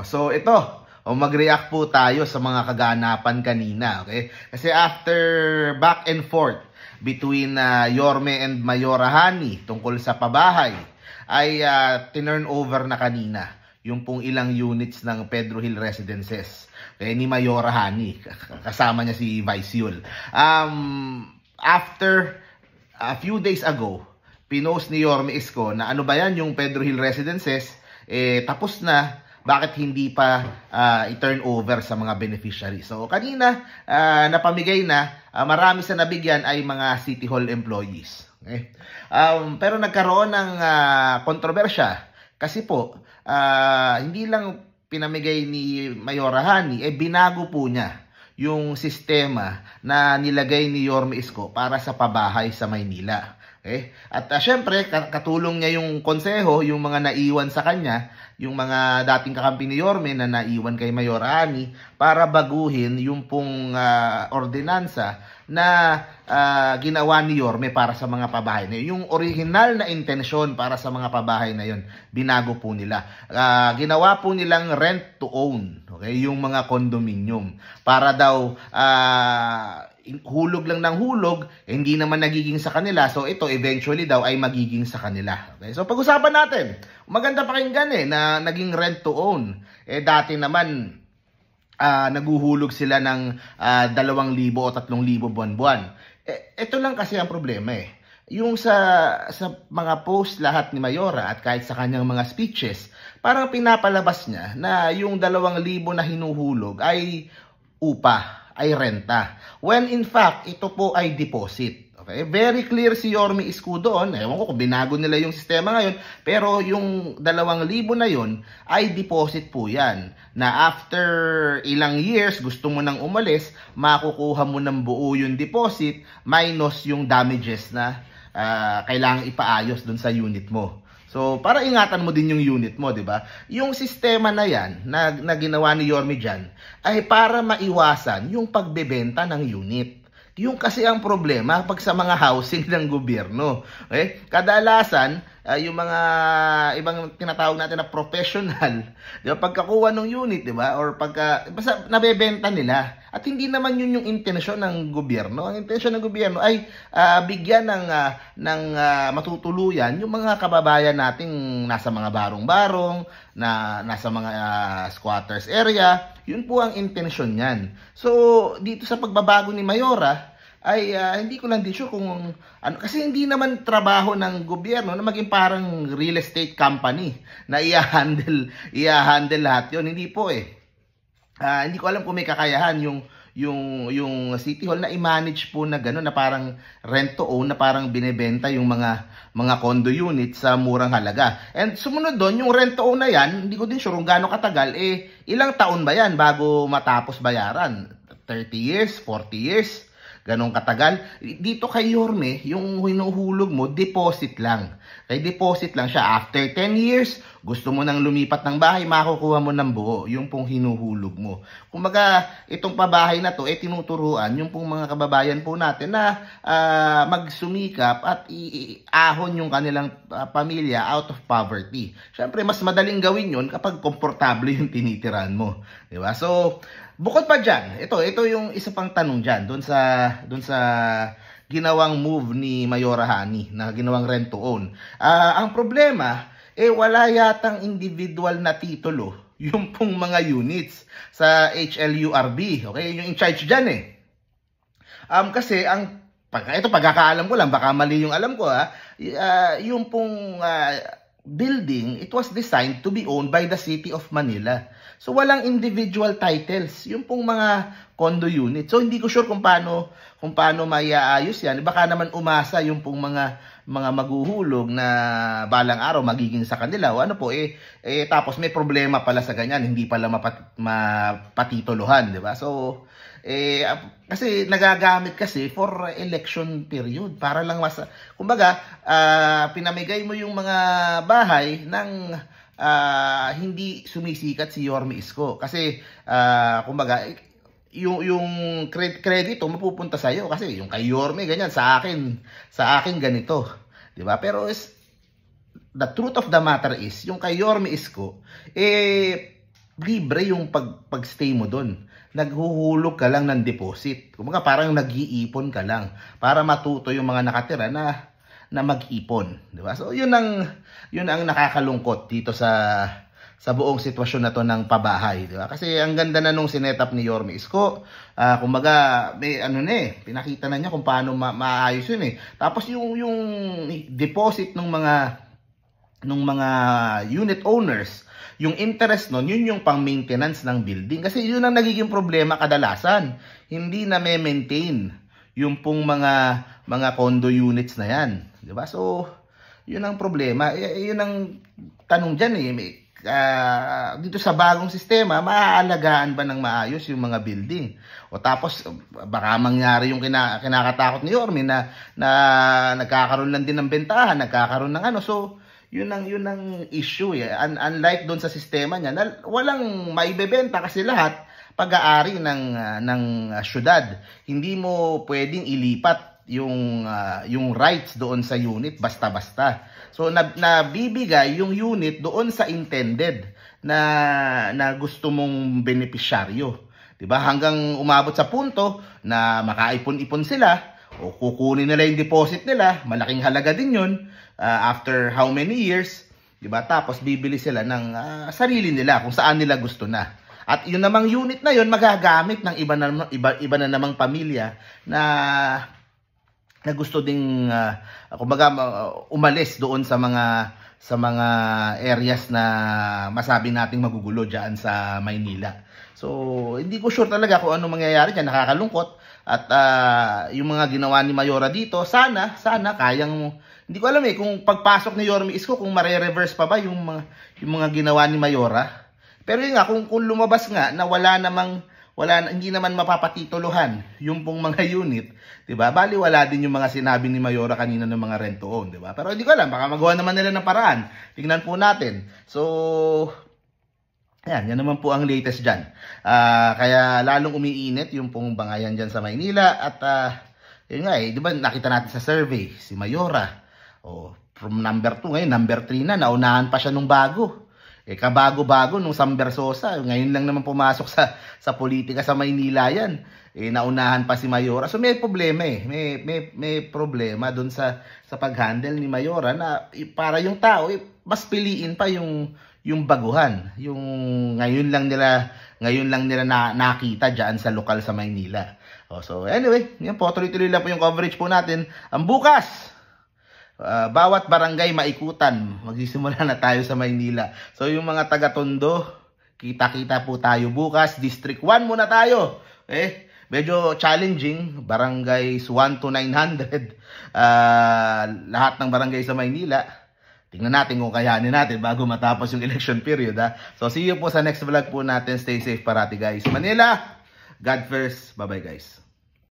So ito, mag-react po tayo sa mga kaganapan kanina, okay? Kasi after back and forth between Yorme and Mayora Hani tungkol sa pabahay, ay tinurn over na kanina yung pong ilang units ng Pedro Hill Residences ni Mayora Hani, kasama niya si Vice Yul. After a few days ago, pinost ni Yorme Isko na ano ba yan yung Pedro Hill Residences, tapos na, bakit hindi pa i-turn over sa mga beneficiaries. So kanina, napamigay na, marami sa nabigyan ay mga City Hall employees. Okay? Pero nagkaroon ng kontrobersya kasi po, hindi lang pinamigay ni Mayora Hani, binago po niya yung sistema na nilagay ni Yorme Isko para sa pabahay sa Maynila. Okay? At syempre, katulong niya yung konseho, yung mga naiwan sa kanya, yung mga dating kakampi ni Yorme na naiwan kay Mayora Hani para baguhin yung pong ordinansa na ginawa ni Yorme para sa mga pabahay na yun. Yung original na intensyon para sa mga pabahay na yun, binago po nila. Ginawa po nilang rent to own, okay? Yung mga condominium. Para daw hulog lang ng hulog, hindi naman nagiging sa kanila. So ito eventually daw ay magiging sa kanila. Okay? So pag-usapan natin. Maganda pakinggan na naging rent to own. Dati naman naguhulog sila ng 2,000 o 3,000 buwan-buwan. Ito lang kasi ang problema Yung sa mga post lahat ni Mayora at kahit sa kanyang mga speeches, parang pinapalabas niya na yung 2,000 na hinuhulog ay upa, ay renta. When in fact, ito po ay deposit. Okay? Very clear si Yorme Isko doon. Ewan ko kung binago nila yung sistema ngayon. Pero yung 2,000 na yun ay deposit po yan. Na after ilang years, gusto mo nang umalis, makukuha mo ng buo yung deposit minus yung damages na kailangang ipaayos doon sa unit mo. So, para ingatan mo din yung unit mo, di ba? Yung sistema na yan, na ginawa ni Yorme dyan, ay para maiwasan yung pagbebenta ng unit. Yung kasi ang problema pag sa mga housing ng gobyerno. Okay? Kadalasan, yung mga ibang tinatawag natin na professional, di ba? Pagkakuha ng unit, di ba? Or basta nabebenta nila. At hindi naman yun yung intensyon ng gobyerno. Ang intensyon ng gobyerno ay bigyan ng matutuluyan yung mga kababayan nating nasa mga barong-barong, na nasa mga squatters area. Yun po ang intensyon niyan. So, dito sa pagbabago ni Mayora, ay hindi ko lang din sure kung ano, kasi hindi naman trabaho ng gobyerno na maging parang real estate company na i-handle lahat yun. Hindi po hindi ko alam kung may kakayahan yung City Hall na i-manage po na gano'n, na parang rent to own, na parang binebenta yung mga condo units sa murang halaga. And sumunod doon, yung rent to own na yan, hindi ko din sure kung gaano katagal, ilang taon ba yan bago matapos bayaran? 30 years, 40 years? Ganong katagal. Dito kay Yorme, yung hinuhulog mo, deposit lang. Kay deposit lang siya. After 10 years, gusto mo nang lumipat ng bahay, makukuha mo ng buo. Yung pong hinuhulog mo. Kumbaga, itong pabahay na to, tinuturuan yung pong mga kababayan po natin na magsumikap at iahon yung kanilang pamilya out of poverty. Siyempre, mas madaling gawin yun kapag komportable yung tinitiran mo. Diba? So, bukod pa dyan, ito yung isa pang tanong dyan, doon sa ginawang move ni Mayora Hani, na ginawang rent to own. Ang problema, wala yatang individual na titulo yung pong mga units sa HLURB. Okay, yung in charge dyan kasi ito pagkakaalam ko lang, baka mali yung alam ko yung pong building, it was designed to be owned by the City of Manila. So walang individual titles, yung pong mga condo unit. So hindi ko sure kung paano maiaayos yan. Baka naman umasa yung pong mga maghuhulog na balang araw magiging sa kanila o ano po tapos may problema pala sa ganyan, hindi pala mapatituluhan, di ba? So kasi nagagamit kasi for election period para lang kumbaga pinamigay mo yung mga bahay ng hindi sumisikat si Yorme Isko kasi kumbaga yung credit mapupunta sa iyo kasi yung kay Yorme ganyan, sa akin ganito, 'di ba? Pero the truth of the matter is yung kay Yorme Isko libre yung pagstay mo doon. Naghuhulog ka lang ng deposit. Kumbaga parang nag-iipon ka lang para matuto yung mga nakatira na mag-ipon, di ba? So yun ang nakakalungkot dito sa buong sitwasyon na to ng pabahay, di ba? Kasi ang ganda na nung sinetap ni Yorme Isko. Kumbaga may pinakita na niya kung paano maayos yun eh. Tapos yung deposit ng mga unit owners, yung interest nun, yun yung pang-maintenance ng building. Kasi yun ang nagiging problema kadalasan. Hindi na maintain yung pong mga condo units na yan. Diba? So, yun ang problema. Yun ang tanong dyan eh. Dito sa bagong sistema, maaalagaan ba ng maayos yung mga building? O tapos, baka mangyari yung kinakatakot ni Yorme na nagkakaroon lang din ng bentahan, nagkakaroon ng ano. So, yun ang issue eh. Unlike doon sa sistema niya, na walang maibebenta kasi lahat pag-aari ng syudad. Hindi mo pwedeng ilipat yung rights doon sa unit basta-basta. So nabibigay yung unit doon sa intended na gusto mong benepisyaryo. 'Di ba? Hanggang umabot sa punto na makaipon-ipon sila o kukunin nila yung deposit nila, malaking halaga din 'yun. After how many years, 'di ba? Tapos bibili sila ng sarili nila kung saan nila gusto na. At yun namang unit na yun magagamit ng iba na namang pamilya na gusto ding kumbaga umalis doon sa mga areas na masabi nating magugulo diyan sa Maynila. So, hindi ko sure talaga kung ano mangyayari diyan, nakakalungkot. At yung mga ginawa ni Mayora dito, sana kayang, hindi ko alam eh kung pagpasok ni Yorme Isko kung mare-reverse pa ba yung mga ginawa ni Mayora. Pero yun nga, kung lumabas nga na hindi naman mapapatituluhan yung pong mga unit, 'di ba? Bali wala din yung mga sinabi ni Mayora kanina ng mga rent to own, 'di ba? Pero hindi ko alam, baka magawa naman nila ng paraan. Tingnan po natin. So, yan naman po ang latest diyan. Kaya lalong umiinit yung pong bangayan diyan sa Maynila at yun nga eh, 'di ba? Nakita natin sa survey si Mayora. From number 2 ngayon, number 3 na, naunahan pa siya nung bago. Kabago-bago nung Sam Versosa, ngayon lang naman pumasok sa politika sa Maynila yan. Naunahan pa si Mayora. So may problema eh. May problema doon sa pag-handle ni Mayora na para yung tao mas piliin pa yung baguhan. Yung ngayon lang nila nakita diyan sa lokal sa Maynila. So anyway, yan po, tuloy-tuloy lang po yung coverage po natin. Ang bukas, bawat barangay maikutan. Magsisimula na tayo sa Maynila. So yung mga taga-Tondo, kita-kita po tayo bukas. District 1 muna tayo. Medyo challenging. Barangays 1 to 900. Lahat ng barangay sa Maynila. Tingnan natin kung kayanin natin bago matapos yung election period. So see you po sa next vlog po natin. Stay safe parati guys. Manila, God first. Bye-bye guys.